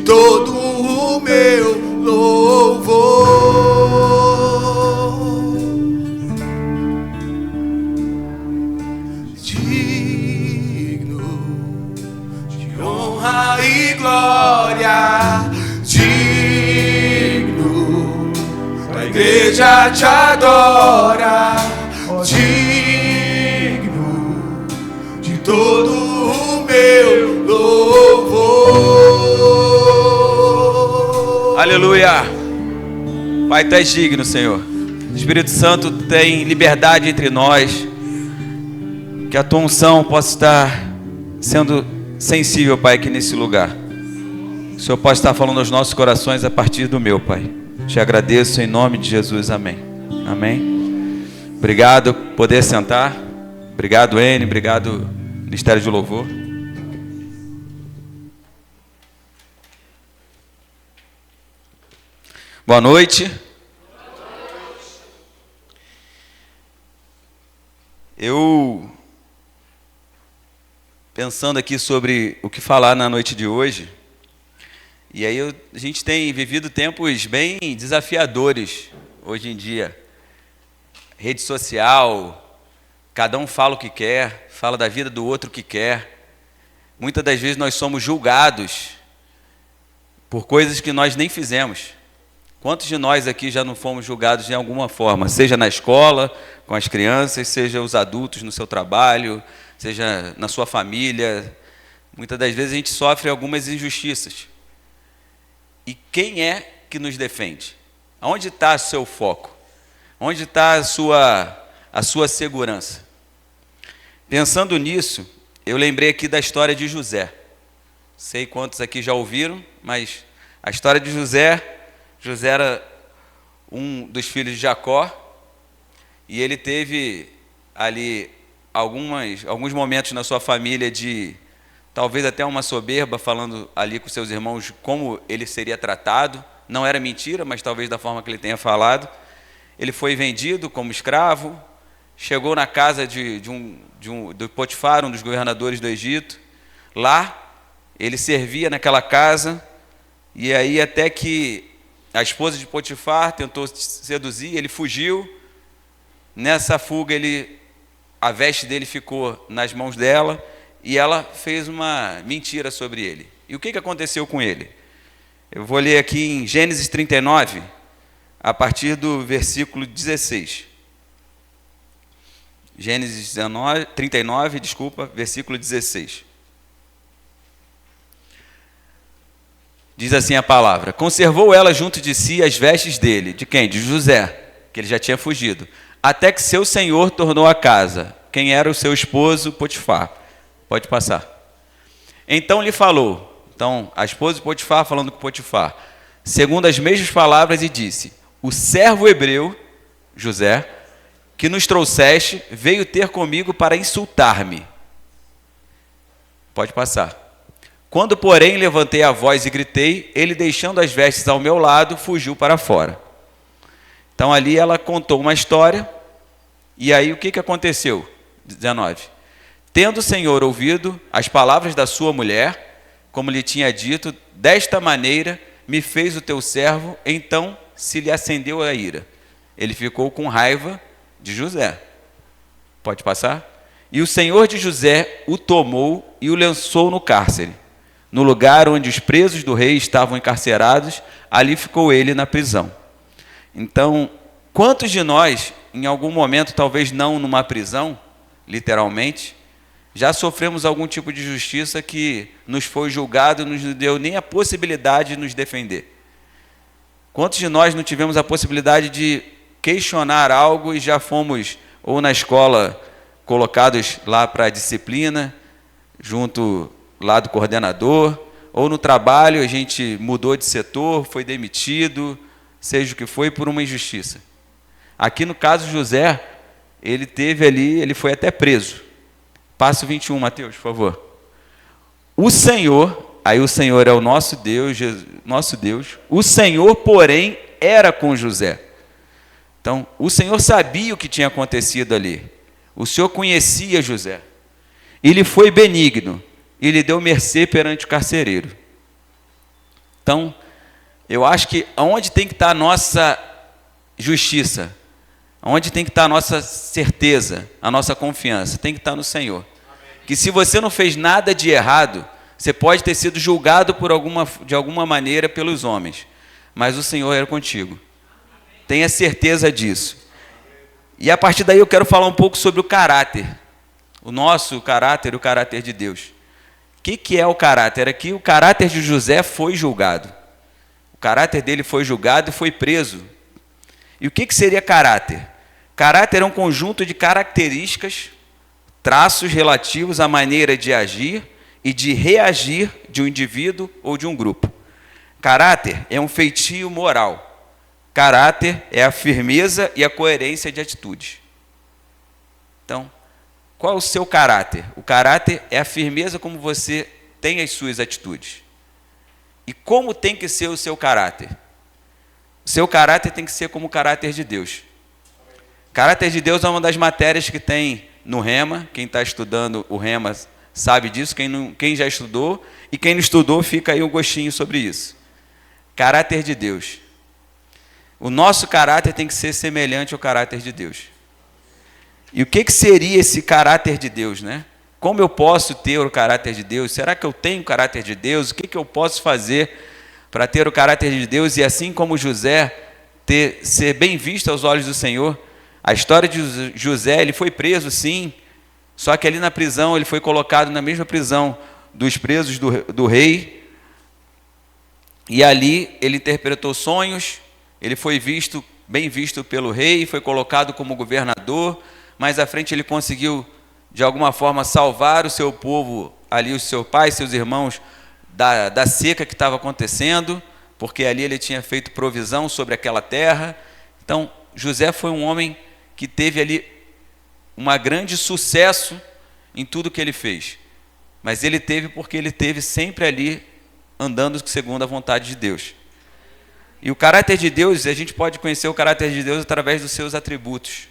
todo o meu louvor. Digno de honra e glória, digno, a igreja te adora, digno de todo o meu louvor. Aleluia. Pai, tu és digno, Senhor. O Espírito Santo tem liberdade entre nós. Que a tua unção possa estar sendo sensível, Pai, aqui nesse lugar. O Senhor pode estar falando aos nossos corações a partir do meu, Pai. Te agradeço em nome de Jesus. Amém. Amém. Obrigado por poder sentar. Obrigado, N. Obrigado, Ministério de Louvor. Boa noite. Eu, pensando aqui sobre o que falar na noite de hoje, e aí a gente tem vivido tempos bem desafiadores hoje em dia. Rede social, cada um fala o que quer, fala da vida do outro o que quer. Muitas das vezes nós somos julgados por coisas que nós nem fizemos. Quantos de nós aqui já não fomos julgados de alguma forma, seja na escola, com as crianças, seja os adultos no seu trabalho, seja na sua família? Muitas das vezes a gente sofre algumas injustiças. E quem é que nos defende? Onde está o seu foco? Onde está a sua segurança? Pensando nisso, eu lembrei aqui da história de José. Sei quantos aqui já ouviram, mas a história de José era um dos filhos de Jacó, e ele teve ali alguns momentos na sua família de talvez até uma soberba, falando ali com seus irmãos como ele seria tratado. Não era mentira, mas talvez da forma que ele tenha falado. Ele foi vendido como escravo, chegou na casa do Potifar, um dos governadores do Egito. Lá, ele servia naquela casa, e aí até que a esposa de Potifar tentou seduzir, ele fugiu. Nessa fuga, a veste dele ficou nas mãos dela, e ela fez uma mentira sobre ele. E o que aconteceu com ele? Eu vou ler aqui em Gênesis 39, a partir do versículo 16. Gênesis 39, versículo 16. Diz assim a palavra: conservou ela junto de si as vestes dele. De quem? De José, que ele já tinha fugido. Até que seu senhor tornou a casa. Quem era o seu esposo? Potifar. Pode passar. Então lhe falou. Então, a esposa de Potifar falando com Potifar, segundo as mesmas palavras, e disse: o servo hebreu, José, que nos trouxeste, veio ter comigo para insultar-me. Pode passar. Quando, porém, levantei a voz e gritei, ele, deixando as vestes ao meu lado, fugiu para fora. Então, ali ela contou uma história, e aí o que aconteceu? 19. Tendo o Senhor ouvido as palavras da sua mulher, como lhe tinha dito, desta maneira me fez o teu servo, então se lhe acendeu a ira. Ele ficou com raiva de José. Pode passar? E o Senhor de José o tomou e o lançou no cárcere. No lugar onde os presos do rei estavam encarcerados, ali ficou ele na prisão. Então, quantos de nós, em algum momento, talvez não numa prisão, literalmente, já sofremos algum tipo de justiça que nos foi julgado e não nos deu nem a possibilidade de nos defender? Quantos de nós não tivemos a possibilidade de questionar algo e já fomos, ou na escola, colocados lá para a disciplina, junto lá do coordenador, ou no trabalho a gente mudou de setor, foi demitido, seja o que foi, por uma injustiça. Aqui no caso José, ele foi até preso. Passo 21, Mateus, por favor. O Senhor, aí o Senhor é o nosso Deus, o Senhor, porém, era com José. Então, o Senhor sabia o que tinha acontecido ali. O Senhor conhecia José. E lhe foi benigno, e lhe deu mercê perante o carcereiro. Então, eu acho que onde tem que estar a nossa justiça, onde tem que estar a nossa certeza, a nossa confiança, tem que estar no Senhor. Que se você não fez nada de errado, você pode ter sido julgado de alguma maneira pelos homens, mas o Senhor era contigo. Tenha certeza disso. E a partir daí eu quero falar um pouco sobre o caráter. O nosso caráter, o caráter de Deus. O que é o caráter? Aqui o caráter de José foi julgado. O caráter dele foi julgado e foi preso. E o que seria caráter? Caráter é um conjunto de características, traços relativos à maneira de agir e de reagir de um indivíduo ou de um grupo. Caráter é um feitio moral. Caráter é a firmeza e a coerência de atitudes. Então, qual é o seu caráter? O caráter é a firmeza como você tem as suas atitudes. E como tem que ser o seu caráter? O seu caráter tem que ser como o caráter de Deus. O caráter de Deus é uma das matérias que tem no Rema. Quem está estudando o Rema sabe disso. Quem já estudou e quem não estudou, fica aí um gostinho sobre isso. Caráter de Deus. O nosso caráter tem que ser semelhante ao caráter de Deus. E o que seria esse caráter de Deus, né? Como eu posso ter o caráter de Deus? Será que eu tenho o caráter de Deus? O que eu posso fazer para ter o caráter de Deus e assim como José ser bem visto aos olhos do Senhor? A história de José, ele foi preso sim, só que ali na prisão, ele foi colocado na mesma prisão dos presos do rei, e ali ele interpretou sonhos, ele foi bem visto pelo rei, foi colocado como governador, mais à frente ele conseguiu, de alguma forma, salvar o seu povo, ali o seu pai, seus irmãos, da seca que estava acontecendo, porque ali ele tinha feito provisão sobre aquela terra. Então, José foi um homem que teve ali um grande sucesso em tudo que ele fez. Mas ele teve porque ele teve sempre ali andando segundo a vontade de Deus. E o caráter de Deus, a gente pode conhecer o caráter de Deus através dos seus atributos.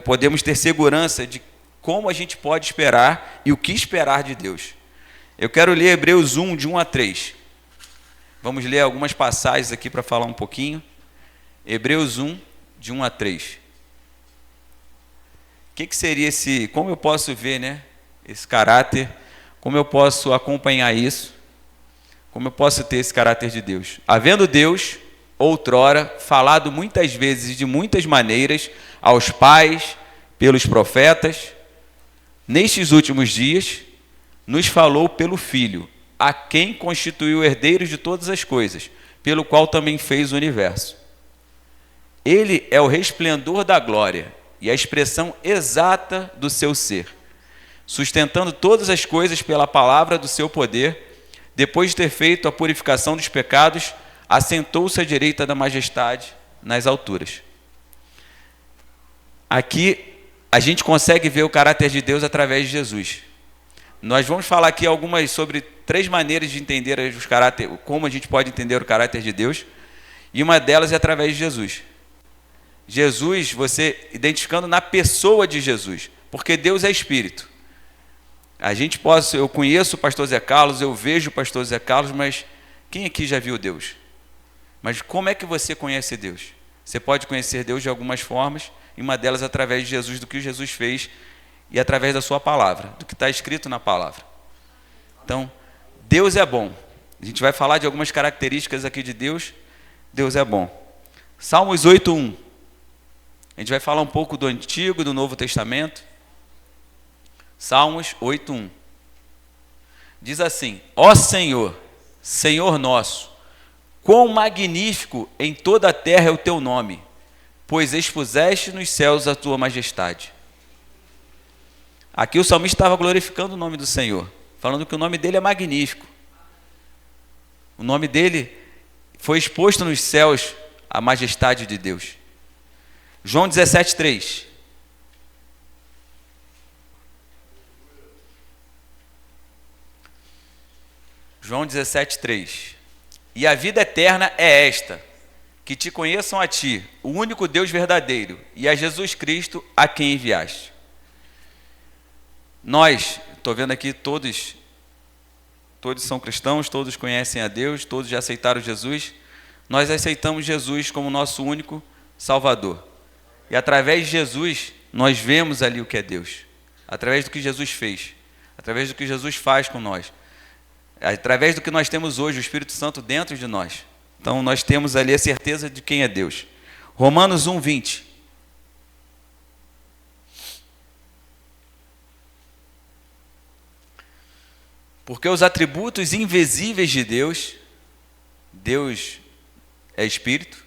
Podemos ter segurança de como a gente pode esperar e o que esperar de Deus. Eu quero ler Hebreus 1, de 1 a 3. Vamos ler algumas passagens aqui para falar um pouquinho. Hebreus 1, de 1 a 3. O que seria como eu posso ver, né, esse caráter, como eu posso acompanhar isso, como eu posso ter esse caráter de Deus? Havendo Deus, outrora, falado muitas vezes e de muitas maneiras aos pais, pelos profetas, nestes últimos dias, nos falou pelo Filho, a quem constituiu herdeiros de todas as coisas, pelo qual também fez o universo. Ele é o resplendor da glória e a expressão exata do seu ser, sustentando todas as coisas pela palavra do seu poder. Depois de ter feito a purificação dos pecados, assentou-se à direita da majestade nas alturas. Aqui a gente consegue ver o caráter de Deus através de Jesus. Nós vamos falar aqui sobre 3 maneiras de entender como a gente pode entender o caráter de Deus, e uma delas é através de Jesus. Jesus, você identificando na pessoa de Jesus, porque Deus é Espírito. Eu conheço o pastor Zé Carlos, eu vejo o pastor Zé Carlos, mas quem aqui já viu Deus? Mas como é que você conhece Deus? Você pode conhecer Deus de algumas formas, e uma delas através de Jesus, do que Jesus fez, e através da sua palavra, do que está escrito na palavra. Então, Deus é bom. A gente vai falar de algumas características aqui de Deus. Deus é bom. Salmos 8:1. A gente vai falar um pouco do Antigo e do Novo Testamento. Salmos 8:1. Diz assim: ó Senhor, Senhor nosso, quão magnífico em toda a terra é o teu nome, pois expuseste nos céus a tua majestade. Aqui o salmista estava glorificando o nome do Senhor, falando que o nome dele é magnífico. O nome dele foi exposto nos céus, a majestade de Deus. João 17:3. João 17:3. E a vida eterna é esta, que te conheçam a ti, o único Deus verdadeiro, e a Jesus Cristo, a quem enviaste. Nós, estou vendo aqui todos todos são cristãos, todos conhecem a Deus, todos já aceitaram Jesus. Nós aceitamos Jesus como nosso único Salvador. E através de Jesus, nós vemos ali o que é Deus. Através do que Jesus fez. Através do que Jesus faz com nós. Através do que nós temos hoje, o Espírito Santo dentro de nós. Então nós temos ali a certeza de quem é Deus. Romanos 1:20. Porque os atributos invisíveis de Deus, Deus é Espírito,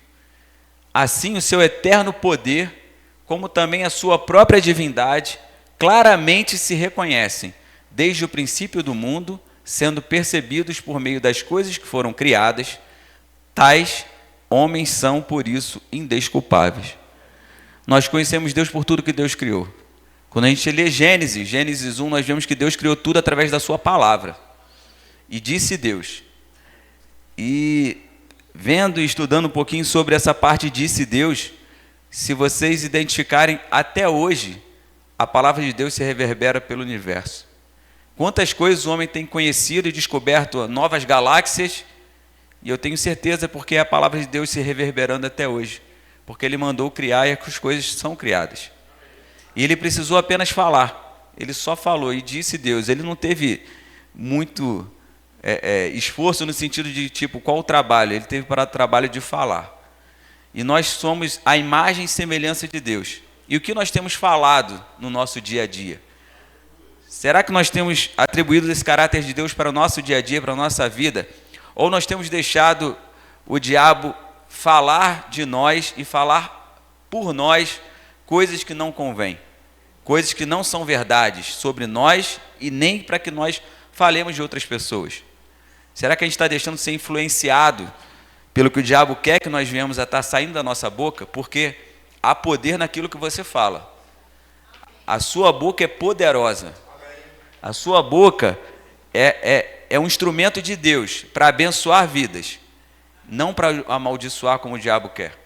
assim o seu eterno poder, como também a sua própria divindade, claramente se reconhecem, desde o princípio do mundo, sendo percebidos por meio das coisas que foram criadas, tais homens são, por isso, indesculpáveis. Nós conhecemos Deus por tudo que Deus criou. Quando a gente lê Gênesis 1, nós vemos que Deus criou tudo através da sua palavra. E disse Deus. E vendo e estudando um pouquinho sobre essa parte disse Deus, se vocês identificarem até hoje, a palavra de Deus se reverbera pelo universo. Quantas coisas o homem tem conhecido e descoberto, novas galáxias, e eu tenho certeza porque é a palavra de Deus se reverberando até hoje. Porque Ele mandou criar e as coisas são criadas. E Ele precisou apenas falar. Ele só falou e disse Deus. Ele não teve muito esforço no sentido de tipo, qual o trabalho? Ele teve para o trabalho de falar. E nós somos a imagem e semelhança de Deus. E o que nós temos falado no nosso dia a dia? Será que nós temos atribuído esse caráter de Deus para o nosso dia a dia, para a nossa vida? Ou nós temos deixado o diabo falar de nós e falar por nós coisas que não convêm, coisas que não são verdades sobre nós e nem para que nós falemos de outras pessoas? Será que a gente está deixando ser influenciado pelo que o diabo quer que nós venhamos a estar saindo da nossa boca? Porque há poder naquilo que você fala. A sua boca é poderosa. A sua boca é um instrumento de Deus para abençoar vidas, não para amaldiçoar como o diabo quer.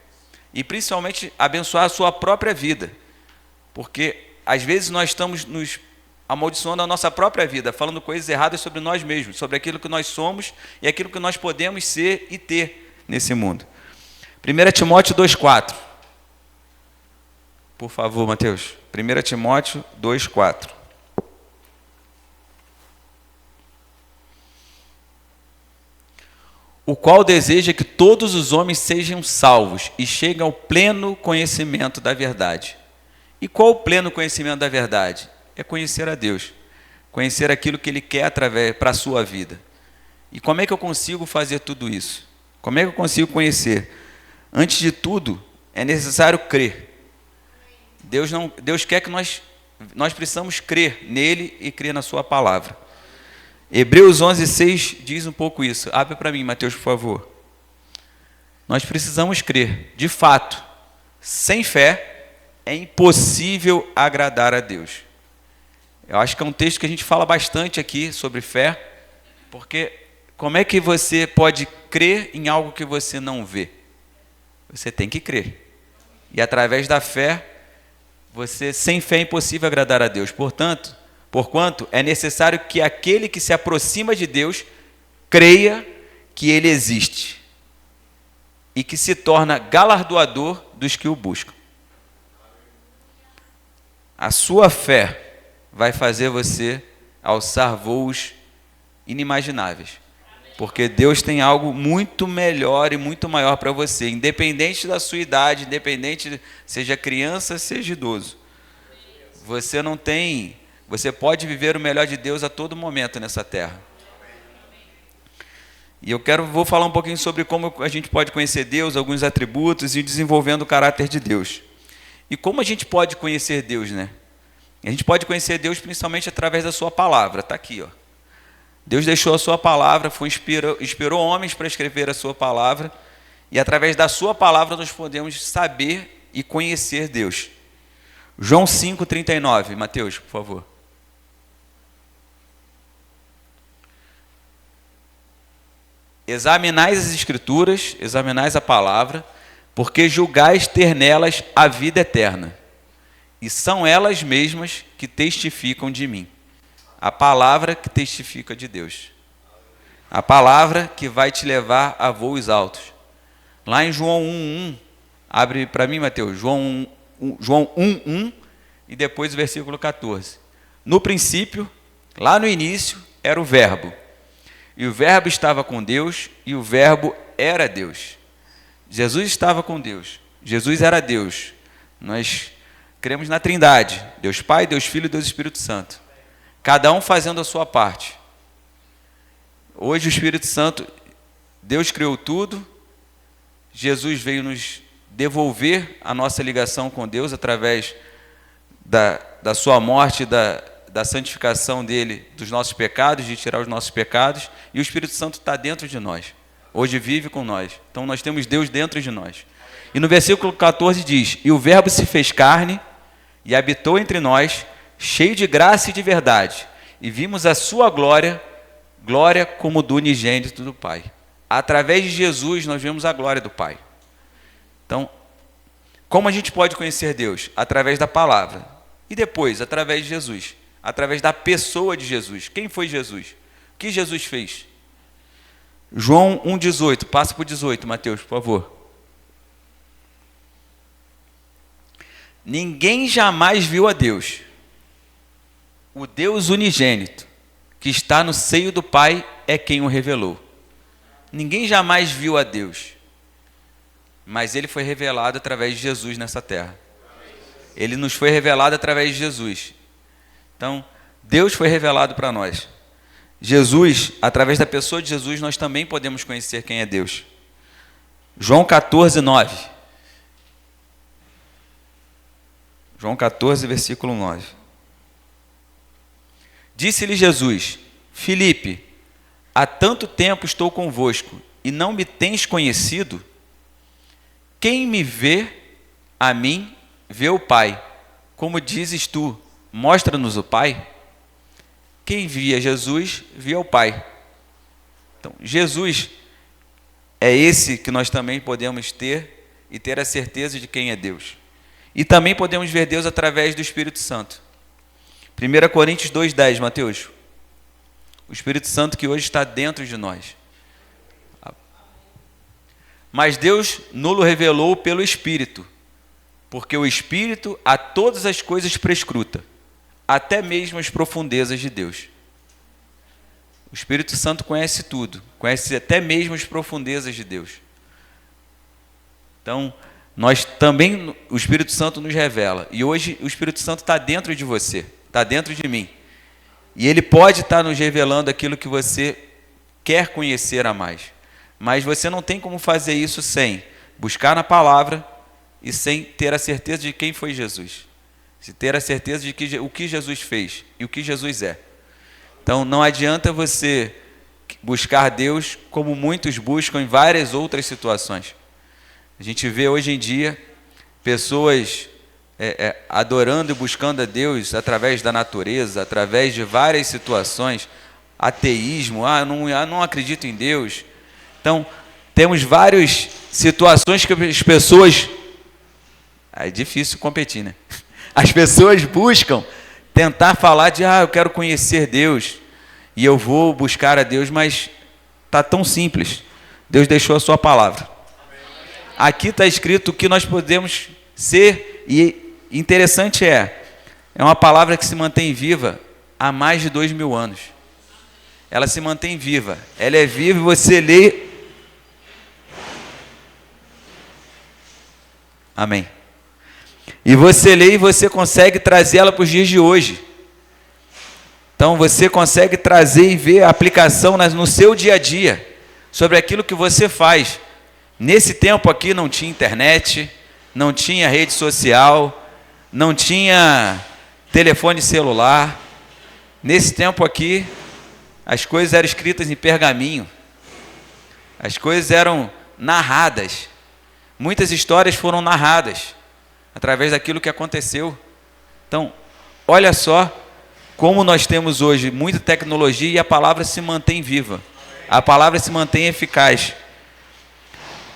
E principalmente abençoar a sua própria vida. Porque às vezes nós estamos nos amaldiçoando a nossa própria vida, falando coisas erradas sobre nós mesmos, sobre aquilo que nós somos e aquilo que nós podemos ser e ter nesse mundo. 1 Timóteo 2,4. Por favor, Mateus. 1 Timóteo 2,4. O qual deseja que todos os homens sejam salvos e cheguem ao pleno conhecimento da verdade. E qual o pleno conhecimento da verdade? É conhecer a Deus, conhecer aquilo que Ele quer para a sua vida. E como é que eu consigo fazer tudo isso? Como é que eu consigo conhecer? Antes de tudo, é necessário crer. Deus quer que nós precisamos crer nele e crer na sua palavra. Hebreus 11:6 diz um pouco isso. Abre para mim, Mateus, por favor. Nós precisamos crer. De fato, sem fé é impossível agradar a Deus. Eu acho que é um texto que a gente fala bastante aqui sobre fé, porque como é que você pode crer em algo que você não vê? Você tem que crer. E através da fé, sem fé é impossível agradar a Deus. Porquanto é necessário que aquele que se aproxima de Deus creia que Ele existe e que se torna galardoador dos que o buscam. A sua fé vai fazer você alçar voos inimagináveis, porque Deus tem algo muito melhor e muito maior para você, independente da sua idade, independente seja criança, seja idoso. Você pode viver o melhor de Deus a todo momento nessa terra. E vou falar um pouquinho sobre como a gente pode conhecer Deus, alguns atributos e desenvolvendo o caráter de Deus. E como a gente pode conhecer Deus, né? A gente pode conhecer Deus principalmente através da sua palavra. Está aqui, ó. Deus deixou a sua palavra, inspirou homens para escrever a sua palavra. E através da sua palavra nós podemos saber e conhecer Deus. João 5,39. Mateus, por favor. Examinais as Escrituras, examinais a palavra, porque julgais ter nelas a vida eterna. E são elas mesmas que testificam de mim. A palavra que testifica de Deus. A palavra que vai te levar a voos altos. Lá em João 1:1, abre para mim, Mateus, João 1:1 e depois o versículo 14. No princípio, lá no início, era o Verbo. E o Verbo estava com Deus e o Verbo era Deus. Jesus estava com Deus. Jesus era Deus. Nós cremos na Trindade. Deus Pai, Deus Filho e Deus Espírito Santo. Cada um fazendo a sua parte. Hoje o Espírito Santo, Deus criou tudo. Jesus veio nos devolver a nossa ligação com Deus através da sua morte, da santificação dele, dos nossos pecados, de tirar os nossos pecados. E o Espírito Santo está dentro de nós. Hoje vive com nós. Então nós temos Deus dentro de nós. E no versículo 14 diz: e o Verbo se fez carne e habitou entre nós, cheio de graça e de verdade. E vimos a sua glória, glória como do unigênito do Pai. Através de Jesus nós vemos a glória do Pai. Então, como a gente pode conhecer Deus? Através da palavra. E depois, através de Jesus. Através da pessoa de Jesus. Quem foi Jesus? O que Jesus fez? João 1,18. Passa para o 18, Mateus, por favor. Ninguém jamais viu a Deus. O Deus unigênito, que está no seio do Pai, é quem o revelou. Ninguém jamais viu a Deus, mas ele foi revelado através de Jesus nessa terra. Ele nos foi revelado através de Jesus. Então, Deus foi revelado para nós. Jesus, através da pessoa de Jesus, nós também podemos conhecer quem é Deus. João 14:9. João 14, versículo 9. Disse-lhe Jesus: Filipe, há tanto tempo estou convosco, e não me tens conhecido? Quem me vê, a mim, vê o Pai. Como dizes tu, mostra-nos o Pai. Quem via Jesus, via o Pai. Então, Jesus é esse que nós também podemos ter e ter a certeza de quem é Deus. E também podemos ver Deus através do Espírito Santo. 1 Coríntios 2:10, Mateus. O Espírito Santo que hoje está dentro de nós. Mas Deus nos revelou pelo Espírito, porque o Espírito a todas as coisas prescruta, até mesmo as profundezas de Deus. O Espírito Santo conhece tudo, conhece até mesmo as profundezas de Deus. Então, nós também, o Espírito Santo nos revela. E hoje o Espírito Santo está dentro de você, está dentro de mim. E ele pode estar nos revelando aquilo que você quer conhecer a mais. Mas você não tem como fazer isso sem buscar na palavra e sem ter a certeza de quem foi Jesus. Se ter a certeza de o que Jesus fez e o que Jesus é. Então não adianta você buscar Deus como muitos buscam em várias outras situações. A gente vê hoje em dia pessoas adorando e buscando a Deus através da natureza, através de várias situações, ateísmo, não acredito em Deus. Então, temos várias situações que as pessoas... É difícil competir, né? As pessoas buscam tentar falar de, eu quero conhecer Deus, e eu vou buscar a Deus, mas está tão simples. Deus deixou a sua palavra. Aqui está escrito o que nós podemos ser, e interessante é uma palavra que se mantém viva há mais de 2000 anos. Ela se mantém viva. Ela é viva e você lê. Amém. E você lê e você consegue trazer ela para os dias de hoje. Então você consegue trazer e ver a aplicação no seu dia a dia, sobre aquilo que você faz. Nesse tempo aqui não tinha internet, não tinha rede social, não tinha telefone celular. Nesse tempo aqui, as coisas eram escritas em pergaminho. As coisas eram narradas. Muitas histórias foram narradas através daquilo que aconteceu. Então, olha só como nós temos hoje muita tecnologia e a palavra se mantém viva. A palavra se mantém eficaz.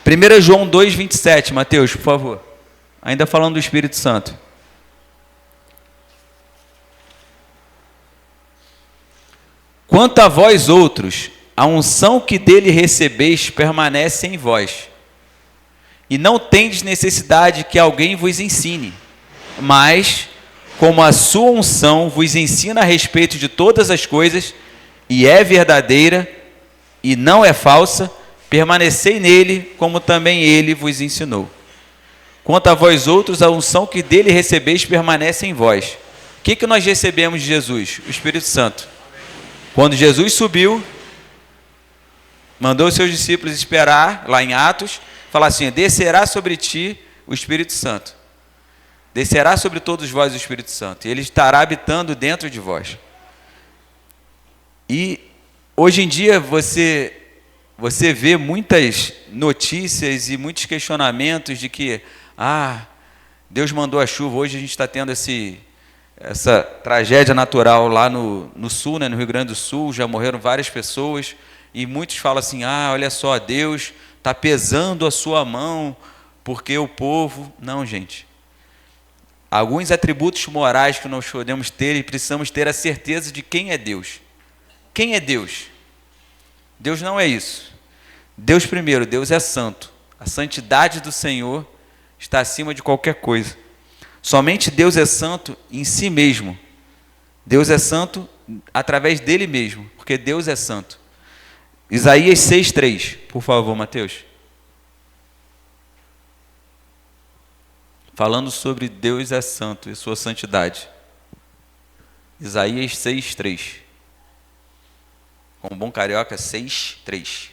1 João 2,27, Mateus, por favor. Ainda falando do Espírito Santo. Quanto a vós outros, a unção que dele recebeis permanece em vós, e não tendes necessidade que alguém vos ensine, mas, como a sua unção vos ensina a respeito de todas as coisas, e é verdadeira, e não é falsa, permanecei nele, como também ele vos ensinou. Quanto a vós outros, a unção que dele recebeis permanece em vós. O que nós recebemos de Jesus? O Espírito Santo. Quando Jesus subiu, mandou os seus discípulos esperar, lá em Atos, falar assim: descerá sobre ti o Espírito Santo. Descerá sobre todos vós o Espírito Santo. E ele estará habitando dentro de vós. E hoje em dia você vê muitas notícias e muitos questionamentos de que Deus mandou a chuva. Hoje a gente está tendo essa tragédia natural lá no sul, né, no Rio Grande do Sul, já morreram várias pessoas, e muitos falam assim: olha só, Deus está pesando a sua mão, porque o povo... Não, gente. Alguns atributos morais que nós podemos ter e precisamos ter a certeza de quem é Deus. Quem é Deus? Deus não é isso. Deus, primeiro, Deus é santo. A santidade do Senhor está acima de qualquer coisa. Somente Deus é santo em si mesmo. Deus é santo através dele mesmo, porque Deus é santo. Isaías 6:3, por favor, Mateus. Falando sobre Deus é santo e sua santidade. Isaías 6:3. Com bom carioca, 6:3.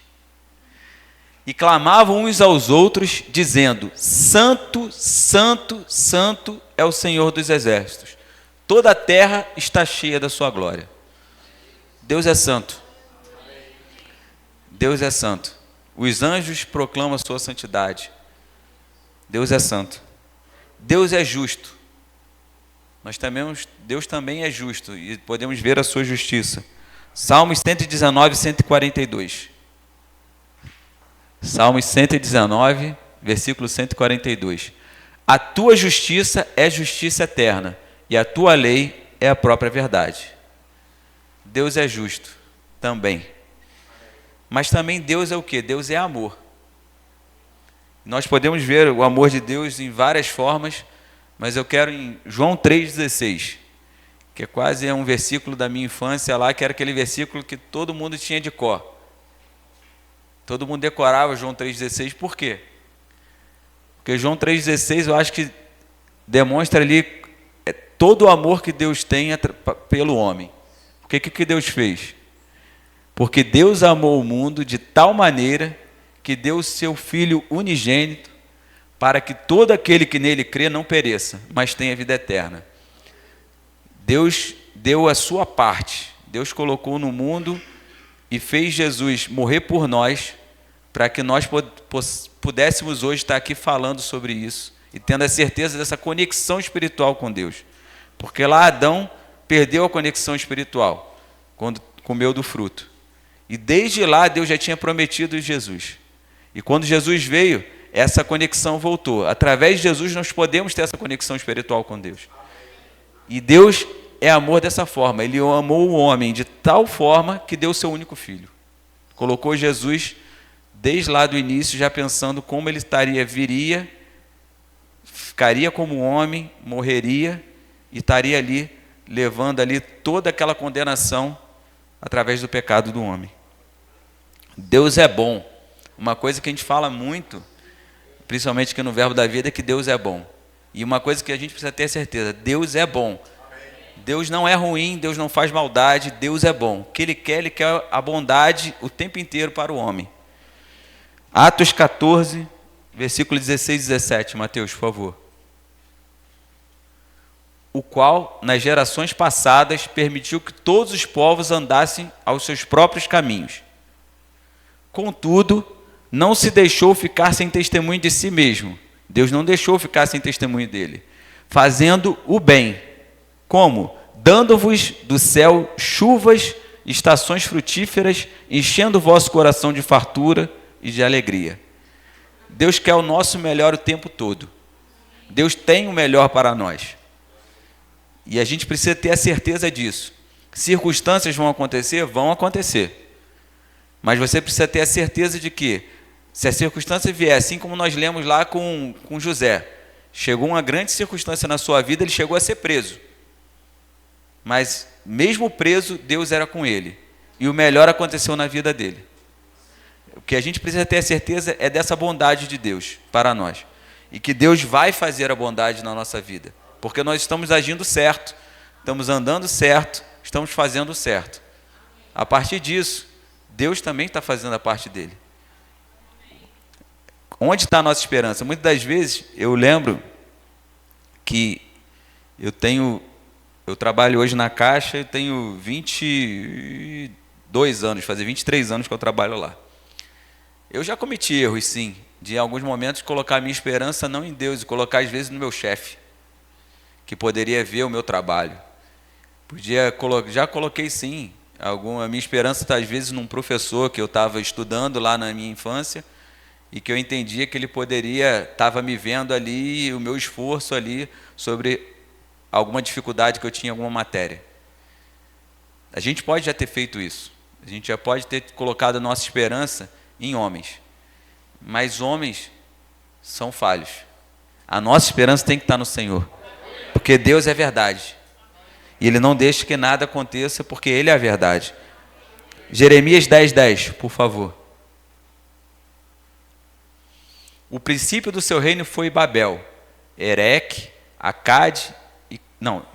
E clamavam uns aos outros, dizendo: Santo, Santo, Santo é o Senhor dos exércitos. Toda a terra está cheia da sua glória. Deus é santo. Deus é santo. Os anjos proclamam a sua santidade. Deus é santo. Deus é justo. Deus também é justo e podemos ver a sua justiça. Salmos 119, 142. Salmos 119, versículo 142. A tua justiça é justiça eterna, e a tua lei é a própria verdade. Deus é justo também. Mas também Deus é o quê? Deus é amor. Nós podemos ver o amor de Deus em várias formas, mas eu quero em João 3,16, que é quase um versículo da minha infância lá, que era aquele versículo que todo mundo tinha de cor. Todo mundo decorava João 3,16. Por quê? Porque João 3,16 eu acho que demonstra ali todo o amor que Deus tem pelo homem. O que Deus fez? Porque Deus amou o mundo de tal maneira que deu o seu Filho unigênito para que todo aquele que nele crê não pereça, mas tenha vida eterna. Deus deu a sua parte. Deus colocou no mundo e fez Jesus morrer por nós, para que nós pudéssemos hoje estar aqui falando sobre isso e tendo a certeza dessa conexão espiritual com Deus. Porque lá Adão perdeu a conexão espiritual quando comeu do fruto. E desde lá Deus já tinha prometido Jesus. E quando Jesus veio, essa conexão voltou. Através de Jesus nós podemos ter essa conexão espiritual com Deus. E Deus é amor dessa forma. Ele amou o homem de tal forma que deu o seu único filho. Colocou Jesus desde lá do início, já pensando como ele viria, ficaria como homem, morreria e estaria ali, levando ali toda aquela condenação através do pecado do homem. Deus é bom. Uma coisa que a gente fala muito, principalmente aqui no Verbo da Vida, é que Deus é bom. E uma coisa que a gente precisa ter certeza: Deus é bom. Deus não é ruim, Deus não faz maldade, Deus é bom. O que Ele quer a bondade o tempo inteiro para o homem. Atos 14, versículo 16 e 17, Mateus, por favor. O qual, nas gerações passadas, permitiu que todos os povos andassem aos seus próprios caminhos. Contudo, não se deixou ficar sem testemunho de si mesmo. Deus não deixou ficar sem testemunho dele. Fazendo o bem. Como? Dando-vos do céu chuvas, estações frutíferas, enchendo o vosso coração de fartura e de alegria. Deus quer o nosso melhor o tempo todo. Deus tem o melhor para nós. E a gente precisa ter a certeza disso. Circunstâncias vão acontecer? Vão acontecer. Mas você precisa ter a certeza de que, se a circunstância vier, assim como nós lemos lá com José, chegou uma grande circunstância na sua vida, ele chegou a ser preso. Mas, mesmo preso, Deus era com ele. E o melhor aconteceu na vida dele. O que a gente precisa ter a certeza é dessa bondade de Deus para nós. E que Deus vai fazer a bondade na nossa vida. Porque nós estamos agindo certo, estamos andando certo, estamos fazendo certo. A partir disso, Deus também está fazendo a parte dele. Onde está a nossa esperança? Muitas das vezes, eu lembro que eu trabalho hoje na Caixa, eu tenho 22 anos, fazer 23 anos que eu trabalho lá. Eu já cometi erros, sim, de em alguns momentos colocar a minha esperança não em Deus, e colocar às vezes no meu chefe, que poderia ver o meu trabalho. Já coloquei sim, a minha esperança está às vezes num professor que eu estava estudando lá na minha infância, e que eu entendia que ele estava me vendo ali, o meu esforço ali, sobre alguma dificuldade que eu tinha em alguma matéria. A gente pode já ter feito isso, a gente já pode ter colocado a nossa esperança em homens, mas homens são falhos. A nossa esperança tem que estar no Senhor, porque Deus é verdade, e Ele não deixa que nada aconteça, porque Ele é a verdade. Jeremias 10:10, por favor. O princípio do seu reino foi Babel, Ereque, Acade,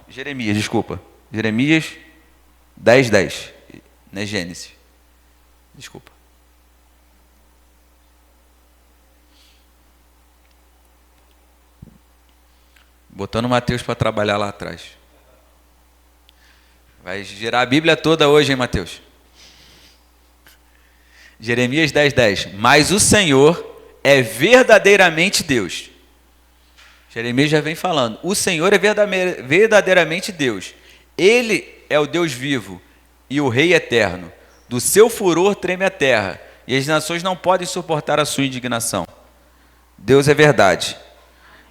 Jeremias 10:10, não é Gênesis, desculpa. Botando o Mateus para trabalhar lá atrás. Vai girar a Bíblia toda hoje, hein, Mateus? Jeremias 10:10. Mas o Senhor é verdadeiramente Deus. Jeremias já vem falando. O Senhor é verdadeiramente Deus. Ele é o Deus vivo e o Rei eterno. Do seu furor treme a terra, e as nações não podem suportar a sua indignação. Deus é verdade.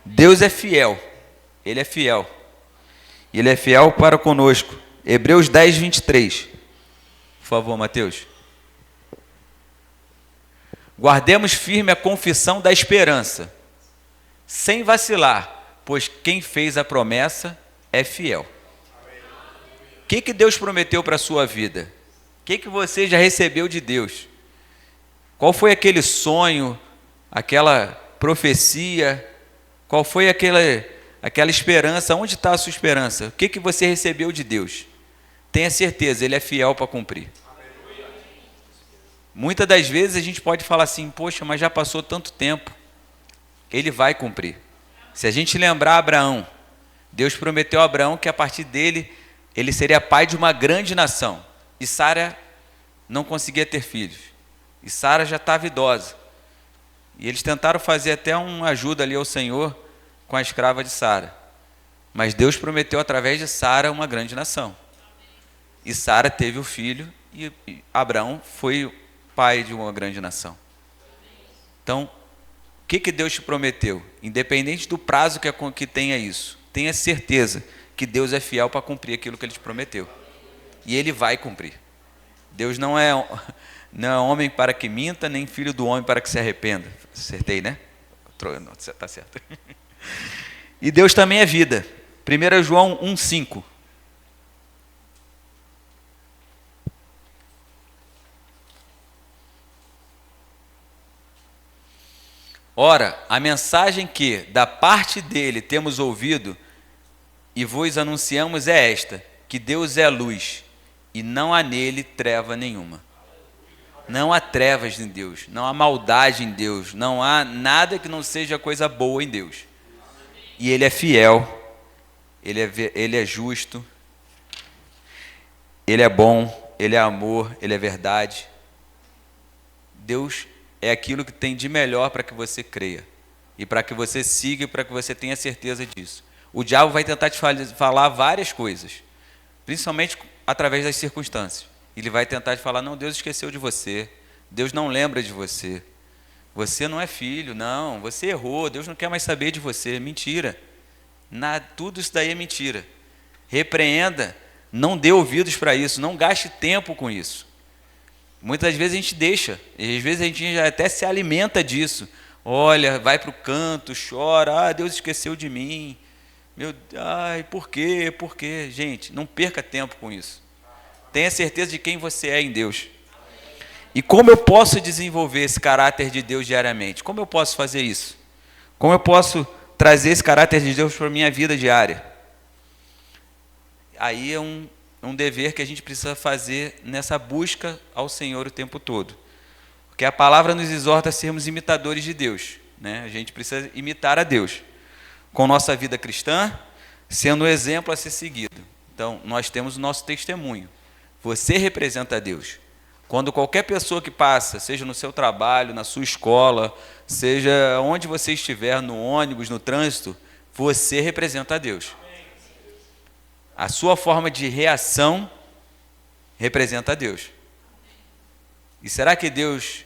Deus é fiel. Ele é fiel. E Ele é fiel para conosco. Hebreus 10:23. Por favor, Mateus. Guardemos firme a confissão da esperança, sem vacilar, pois quem fez a promessa é fiel. O que Deus prometeu para a sua vida? O que você já recebeu de Deus? Qual foi aquele sonho, aquela profecia? Qual foi aquela esperança? Onde está a sua esperança? O que você recebeu de Deus? Tenha certeza, Ele é fiel para cumprir. Muitas das vezes a gente pode falar assim, poxa, mas já passou tanto tempo. Ele vai cumprir. Se a gente lembrar Abraão, Deus prometeu a Abraão que a partir dele, ele seria pai de uma grande nação. E Sara não conseguia ter filhos. E Sara já estava idosa. E eles tentaram fazer até uma ajuda ali ao Senhor com a escrava de Sara. Mas Deus prometeu através de Sara uma grande nação. E Sara teve o filho e Abraão foi pai de uma grande nação. Então, o que Deus te prometeu? Independente do prazo que tenha isso, tenha certeza que Deus é fiel para cumprir aquilo que Ele te prometeu. E Ele vai cumprir. Deus não é homem para que minta, nem filho do homem para que se arrependa. Acertei, né? Está certo. E Deus também é vida. 1 João 1,5. Ora, a mensagem que, da parte dele, temos ouvido e vos anunciamos é esta, que Deus é a luz, e não há nele treva nenhuma. Não há trevas em Deus, não há maldade em Deus, não há nada que não seja coisa boa em Deus. E Ele é fiel, Ele é justo, Ele é bom, Ele é amor, Ele é verdade. Deus é aquilo que tem de melhor para que você creia, e para que você siga, e para que você tenha certeza disso. O diabo vai tentar te falar várias coisas, principalmente através das circunstâncias. Ele vai tentar te falar, não, Deus esqueceu de você, Deus não lembra de você, você não é filho, não, você errou, Deus não quer mais saber de você. Mentira, tudo isso daí é mentira. Repreenda, não dê ouvidos para isso, não gaste tempo com isso. Muitas vezes a gente deixa, e às vezes a gente já até se alimenta disso. Olha, vai para o canto, chora, Deus esqueceu de mim. Por quê? Por quê? Gente, não perca tempo com isso. Tenha certeza de quem você é em Deus. E como eu posso desenvolver esse caráter de Deus diariamente? Como eu posso fazer isso? Como eu posso trazer esse caráter de Deus para a minha vida diária? Aí é um dever que a gente precisa fazer nessa busca ao Senhor o tempo todo. Porque a palavra nos exorta a sermos imitadores de Deus, né? A gente precisa imitar a Deus com nossa vida cristã, sendo um exemplo a ser seguido. Então, nós temos o nosso testemunho. Você representa a Deus. Quando qualquer pessoa que passa, seja no seu trabalho, na sua escola, seja onde você estiver, no ônibus, no trânsito, você representa a Deus. A sua forma de reação representa a Deus. E será que Deus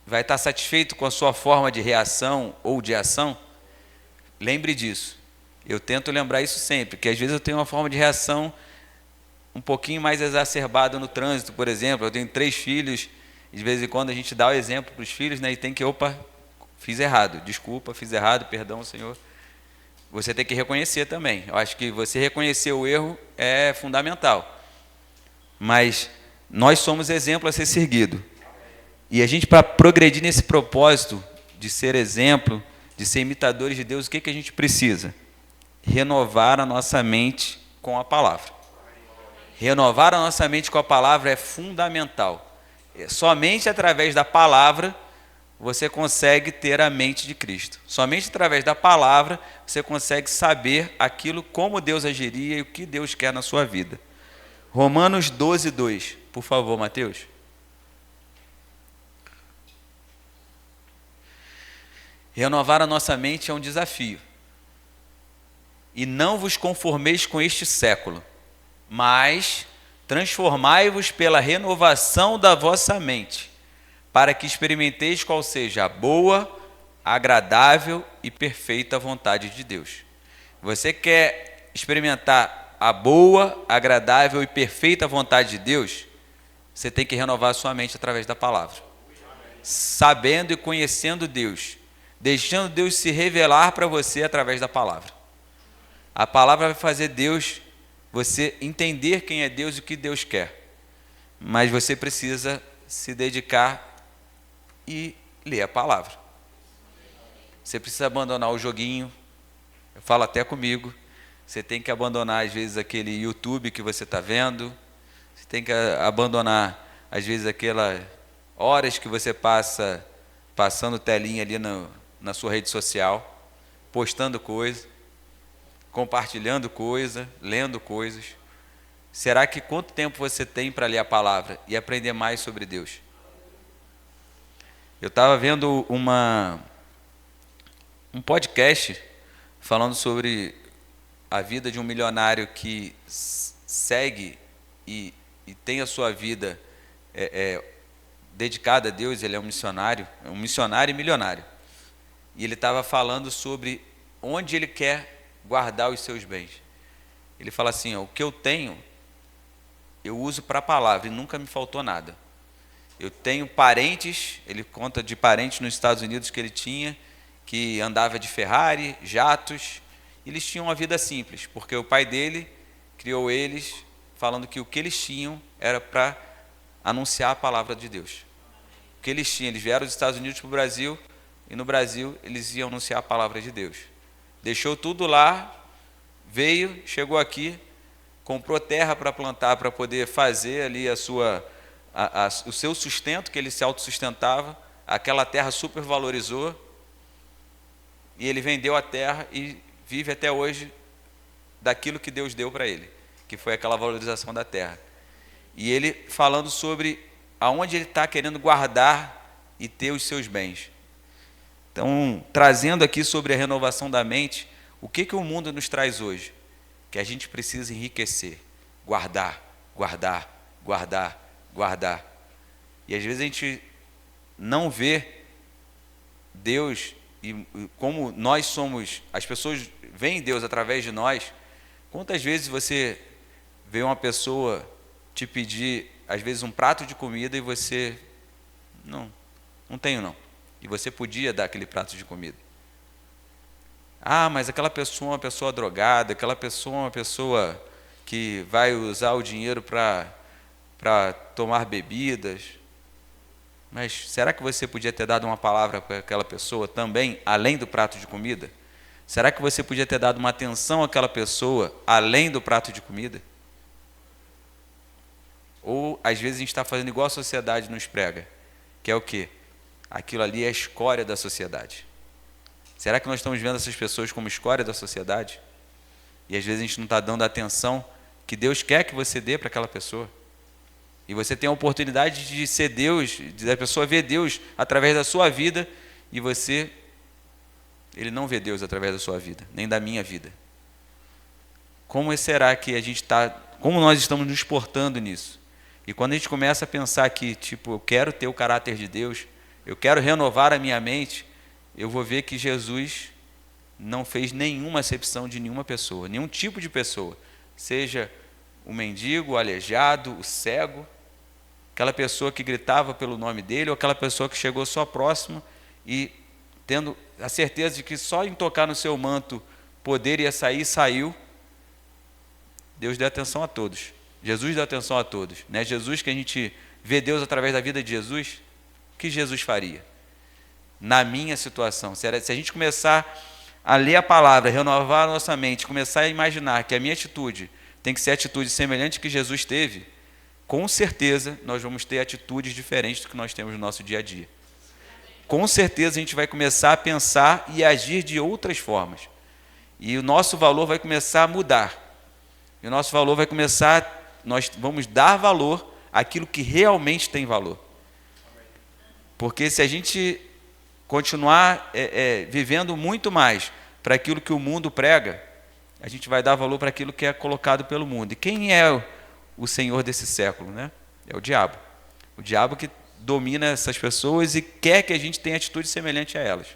vai estar satisfeito com a sua forma de reação ou de ação? Lembre disso. Eu tento lembrar isso sempre, que às vezes eu tenho uma forma de reação um pouquinho mais exacerbada no trânsito, por exemplo. Eu tenho 3 filhos, e de vez em quando a gente dá o exemplo para os filhos, né, e tem que, fiz errado, desculpa, fiz errado, perdão, Senhor. Você tem que reconhecer também. Eu acho que você reconhecer o erro é fundamental. Mas nós somos exemplo a ser seguido. E a gente, para progredir nesse propósito de ser exemplo, de ser imitadores de Deus, o que a gente precisa? Renovar a nossa mente com a palavra. Renovar a nossa mente com a palavra é fundamental. Somente através da palavra você consegue ter a mente de Cristo. Somente através da palavra você consegue saber aquilo, como Deus agiria e o que Deus quer na sua vida. Romanos 12, 2. Por favor, Mateus. Renovar a nossa mente é um desafio. E não vos conformeis com este século, mas transformai-vos pela renovação da vossa mente, para que experimenteis qual seja a boa, agradável e perfeita vontade de Deus. Você quer experimentar a boa, agradável e perfeita vontade de Deus? Você tem que renovar a sua mente através da palavra. Sabendo e conhecendo Deus, deixando Deus se revelar para você através da palavra. A palavra vai fazer você entender quem é Deus e o que Deus quer. Mas você precisa se dedicar e ler a palavra. Você precisa abandonar o joguinho. Fala até comigo. Você tem que abandonar, às vezes, aquele YouTube que você está vendo. Você tem que abandonar, às vezes, aquelas horas que você passa passando telinha ali na sua rede social, postando coisa, compartilhando coisa, lendo coisas. Será que quanto tempo você tem para ler a palavra e aprender mais sobre Deus? Eu estava vendo um podcast falando sobre a vida de um milionário que segue e tem a sua vida dedicada a Deus. Ele é um missionário e milionário. E ele estava falando sobre onde ele quer guardar os seus bens. Ele fala assim, o que eu tenho, eu uso para a palavra e nunca me faltou nada. Eu tenho parentes, ele conta de parentes nos Estados Unidos que ele tinha, que andava de Ferrari, jatos. Eles tinham uma vida simples, porque o pai dele criou eles falando que o que eles tinham era para anunciar a palavra de Deus. O que eles tinham, eles vieram dos Estados Unidos para o Brasil, e no Brasil eles iam anunciar a palavra de Deus. Deixou tudo lá, veio, chegou aqui, comprou terra para plantar, para poder fazer ali o seu sustento, que ele se autossustentava. Aquela terra supervalorizou, e ele vendeu a terra e vive até hoje daquilo que Deus deu para ele, que foi aquela valorização da terra. E ele falando sobre aonde ele está querendo guardar e ter os seus bens. Então, trazendo aqui sobre a renovação da mente, o que o mundo nos traz hoje? Que a gente precisa enriquecer, guardar, guardar, guardar, guardar. E às vezes a gente não vê Deus, e como nós somos, as pessoas veem Deus através de nós. Quantas vezes você vê uma pessoa te pedir às vezes, um prato de comida e você, não tenho não. E você podia dar aquele prato de comida. Ah, mas aquela pessoa é uma pessoa drogada, aquela pessoa é uma pessoa que vai usar o dinheiro para tomar bebidas. Mas será que você podia ter dado uma palavra para aquela pessoa também, além do prato de comida? Será que você podia ter dado uma atenção àquela pessoa, além do prato de comida? Ou, às vezes, a gente está fazendo igual a sociedade nos prega, que é o quê? Aquilo ali é a escória da sociedade. Será que nós estamos vendo essas pessoas como escória da sociedade? E, às vezes, a gente não está dando a atenção que Deus quer que você dê para aquela pessoa. E você tem a oportunidade de ser Deus, de a pessoa ver Deus através da sua vida, e ele não vê Deus através da sua vida, nem da minha vida. Como será que como nós estamos nos portando nisso? E quando a gente começa a pensar que, eu quero ter o caráter de Deus, eu quero renovar a minha mente, eu vou ver que Jesus não fez nenhuma acepção de nenhuma pessoa, nenhum tipo de pessoa, seja o mendigo, o aleijado, o cego, aquela pessoa que gritava pelo nome dele, ou aquela pessoa que chegou só próximo e tendo a certeza de que só em tocar no seu manto poder ia sair, saiu. Deus deu atenção a todos. Jesus deu atenção a todos. Não é Jesus que a gente vê Deus através da vida de Jesus? O que Jesus faria? Na minha situação, se a gente começar a ler a palavra, renovar a nossa mente, começar a imaginar que a minha atitude tem que ser a atitude semelhante que Jesus teve, com certeza nós vamos ter atitudes diferentes do que nós temos no nosso dia a dia. Com certeza a gente vai começar a pensar e agir de outras formas. E o nosso valor vai começar a mudar. E o nosso valor vai começar, nós vamos dar valor àquilo que realmente tem valor. Porque se a gente continuar vivendo muito mais para aquilo que o mundo prega, a gente vai dar valor para aquilo que é colocado pelo mundo. E quem é o senhor desse século, né? É o diabo. O diabo que domina essas pessoas e quer que a gente tenha atitude semelhante a elas.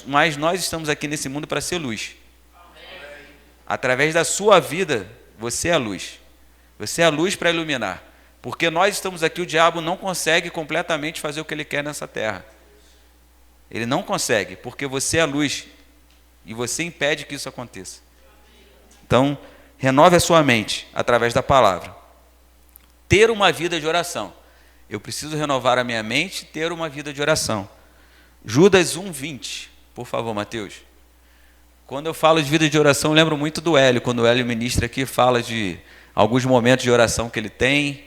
Mas nós estamos aqui nesse mundo para ser luz. Através da sua vida, você é a luz. Você é a luz para iluminar. Porque nós estamos aqui, o diabo não consegue completamente fazer o que ele quer nessa terra. Ele não consegue, porque você é a luz e você impede que isso aconteça. Então, renove a sua mente através da palavra. Ter uma vida de oração. Eu preciso renovar a minha mente e ter uma vida de oração. Judas 1:20, por favor, Mateus. Quando eu falo de vida de oração, eu lembro muito do Hélio, quando o Hélio ministra aqui, fala de alguns momentos de oração que ele tem,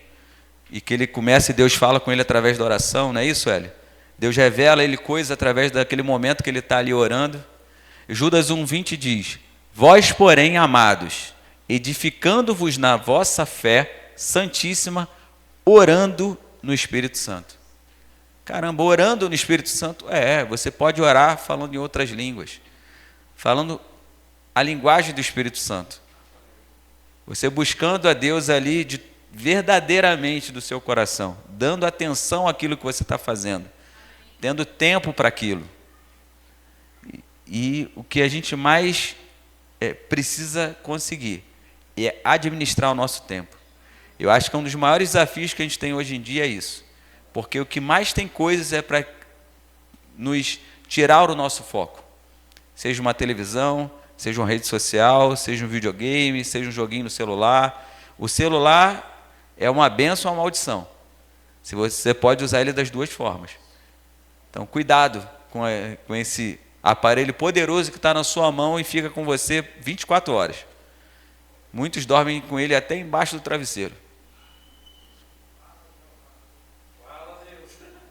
e que ele começa e Deus fala com ele através da oração, não é isso, Hélio? Deus revela a ele coisas através daquele momento que ele está ali orando. Judas 1:20 diz: vós, porém, amados, edificando-vos na vossa fé santíssima, orando no Espírito Santo. Caramba, orando no Espírito Santo, você pode orar falando em outras línguas, falando a linguagem do Espírito Santo. Você buscando a Deus ali verdadeiramente do seu coração, dando atenção àquilo que você está fazendo, tendo tempo para aquilo. E o que a gente mais precisa conseguir é administrar o nosso tempo. Eu acho que um dos maiores desafios que a gente tem hoje em dia é isso. Porque o que mais tem coisas é para nos tirar o nosso foco. Seja uma televisão, seja uma rede social, seja um videogame, seja um joguinho no celular. O celular é uma bênção ou uma maldição. Você pode usar ele das duas formas. Então, cuidado com esse aparelho poderoso que está na sua mão e fica com você 24 horas. Muitos dormem com ele até embaixo do travesseiro.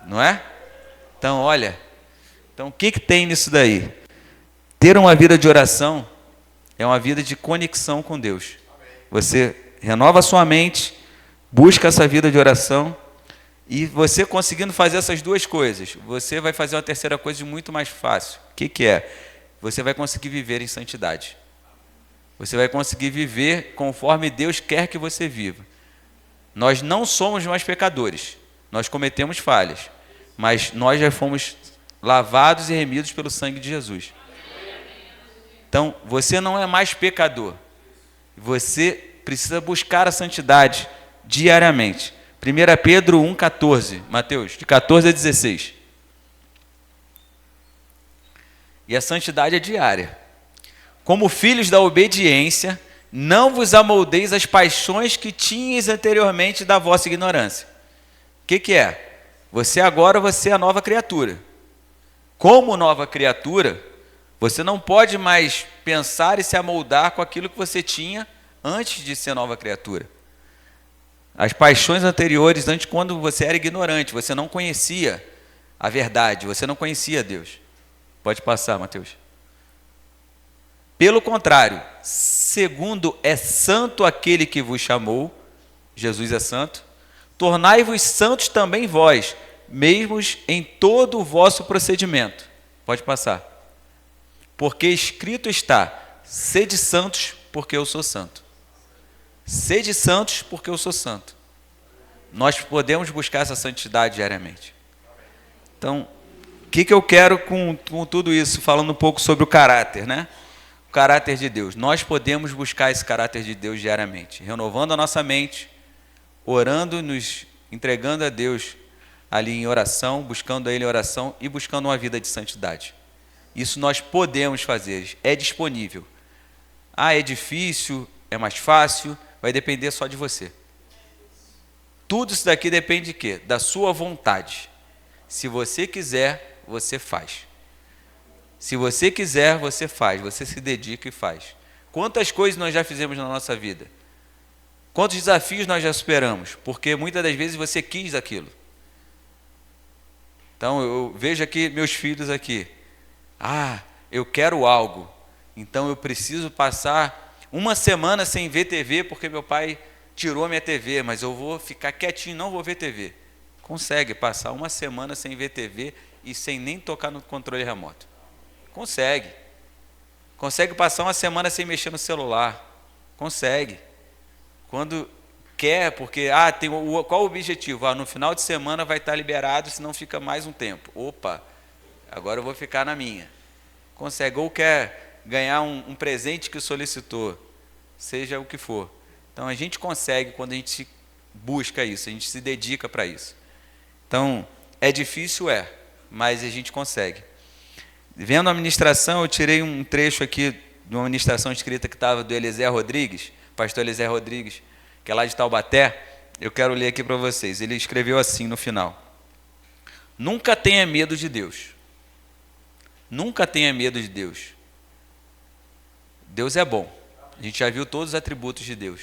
Não é? Então, olha. Então, o que tem nisso daí? Ter uma vida de oração é uma vida de conexão com Deus. Você renova a sua mente, busca essa vida de oração, e você conseguindo fazer essas duas coisas, você vai fazer uma terceira coisa muito mais fácil. O que é? Você vai conseguir viver em santidade. Você vai conseguir viver conforme Deus quer que você viva. Nós não somos mais pecadores. Nós cometemos falhas. Mas nós já fomos lavados e remidos pelo sangue de Jesus. Então, você não é mais pecador. Você precisa buscar a santidade diariamente. 1 Pedro 1,14. Mateus, de 14 a 16. E a santidade é diária. Como filhos da obediência, não vos amoldeis as paixões que tinhas anteriormente da vossa ignorância. O que é? Você é a nova criatura. Como nova criatura, você não pode mais pensar e se amoldar com aquilo que você tinha antes de ser nova criatura. As paixões anteriores, antes, quando você era ignorante, você não conhecia a verdade, você não conhecia Deus. Pode passar, Mateus. Pelo contrário, segundo é santo aquele que vos chamou, Jesus é santo, tornai-vos santos também vós, mesmos em todo o vosso procedimento. Pode passar. Porque escrito está, sede santos, porque eu sou santo. Sede santos, porque eu sou santo. Nós podemos buscar essa santidade diariamente. Então, o que eu quero com tudo isso? Falando um pouco sobre o caráter, né? O caráter de Deus. Nós podemos buscar esse caráter de Deus diariamente, renovando a nossa mente, orando, nos entregando a Deus ali em oração, buscando a Ele em oração e buscando uma vida de santidade. Isso nós podemos fazer, é disponível. É difícil, é mais fácil, vai depender só de você. Tudo isso daqui depende de quê? Da sua vontade. Se você quiser, você faz. Se você quiser, você faz, você se dedica e faz. Quantas coisas nós já fizemos na nossa vida? Quantos desafios nós já superamos? Porque muitas das vezes você quis aquilo. Então, eu vejo aqui meus filhos aqui. Eu quero algo. Então, eu preciso passar uma semana sem ver TV, porque meu pai tirou a minha TV, mas eu vou ficar quietinho, não vou ver TV. Consegue passar uma semana sem ver TV e sem nem tocar no controle remoto. Consegue. Consegue passar uma semana sem mexer no celular. Consegue. Quando quer, porque qual o objetivo? No final de semana vai estar liberado, senão fica mais um tempo. Opa, agora eu vou ficar na minha. Consegue. Ou quer ganhar um presente que solicitou, seja o que for. Então a gente consegue quando a gente busca isso, a gente se dedica para isso. Então, é difícil, mas a gente consegue. Vendo a ministração, eu tirei um trecho aqui de uma ministração escrita que estava do Eliezer Rodrigues, pastor Eliezer Rodrigues, que é lá de Taubaté. Eu quero ler aqui para vocês. Ele escreveu assim no final: nunca tenha medo de Deus. Nunca tenha medo de Deus. Deus é bom. A gente já viu todos os atributos de Deus.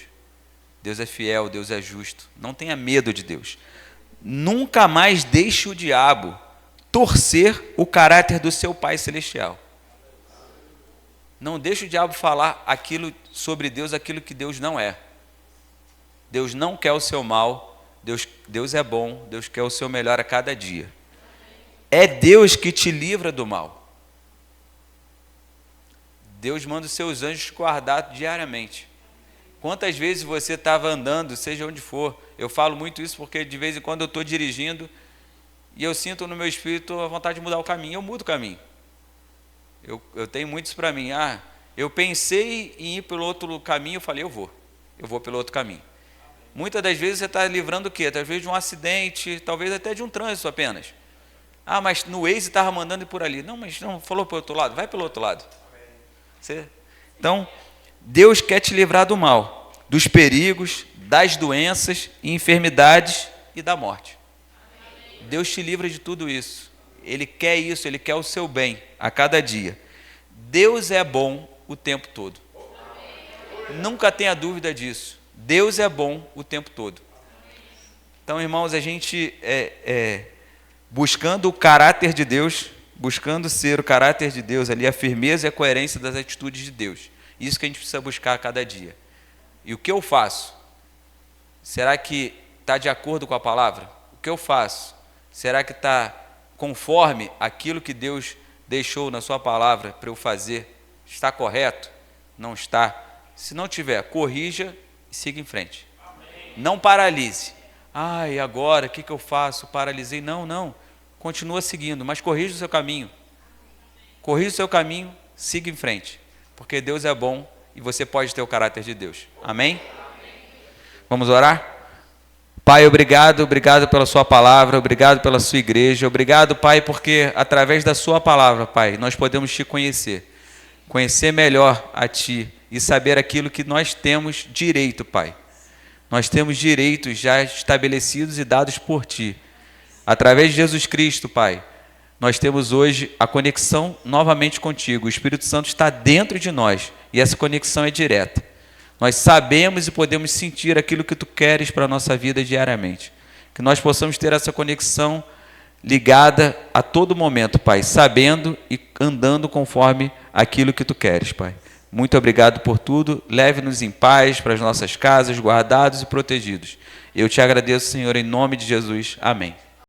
Deus é fiel, Deus é justo. Não tenha medo de Deus. Nunca mais deixe o diabo torcer o caráter do seu Pai Celestial. Não deixe o diabo falar aquilo sobre Deus, aquilo que Deus não é. Deus não quer o seu mal, Deus é bom, Deus quer o seu melhor a cada dia. É Deus que te livra do mal. Deus manda os seus anjos te guardar diariamente. Quantas vezes você estava andando, seja onde for, eu falo muito isso porque de vez em quando eu estou dirigindo e eu sinto no meu espírito a vontade de mudar o caminho, eu mudo o caminho. Eu tenho muito isso para mim. Eu pensei em ir pelo outro caminho, eu falei, eu vou pelo outro caminho. Muitas das vezes você está livrando o quê? Talvez de um acidente, talvez até de um trânsito apenas. Mas no Waze estava mandando ir por ali. Não, mas não, falou para o outro lado, vai pelo outro lado. Então, Deus quer te livrar do mal, dos perigos, das doenças, enfermidades e da morte. Deus te livra de tudo isso. Ele quer isso, Ele quer o seu bem a cada dia. Deus é bom o tempo todo. Nunca tenha dúvida disso. Deus é bom o tempo todo. Então, irmãos, a gente buscando o caráter de Deus, buscando ser o caráter de Deus ali, a firmeza e a coerência das atitudes de Deus. Isso que a gente precisa buscar a cada dia. E o que eu faço? Será que está de acordo com a palavra? O que eu faço? Será que está conforme aquilo que Deus deixou na sua palavra para eu fazer? Está correto? Não está? Se não tiver, corrija e siga em frente. Amém. Não paralise. Agora o que eu faço? Paralisei. Não. Continua seguindo, mas corrija o seu caminho. Corrija o seu caminho, siga em frente. Porque Deus é bom e você pode ter o caráter de Deus. Amém? Vamos orar? Pai, obrigado pela sua palavra, obrigado pela sua igreja, obrigado, Pai, porque através da sua palavra, Pai, nós podemos te conhecer melhor a ti e saber aquilo que nós temos direito, Pai. Nós temos direitos já estabelecidos e dados por ti. Através de Jesus Cristo, Pai, nós temos hoje a conexão novamente contigo. O Espírito Santo está dentro de nós e essa conexão é direta. Nós sabemos e podemos sentir aquilo que tu queres para a nossa vida diariamente. Que nós possamos ter essa conexão ligada a todo momento, Pai, sabendo e andando conforme aquilo que tu queres, Pai. Muito obrigado por tudo. Leve-nos em paz para as nossas casas, guardados e protegidos. Eu te agradeço, Senhor, em nome de Jesus. Amém.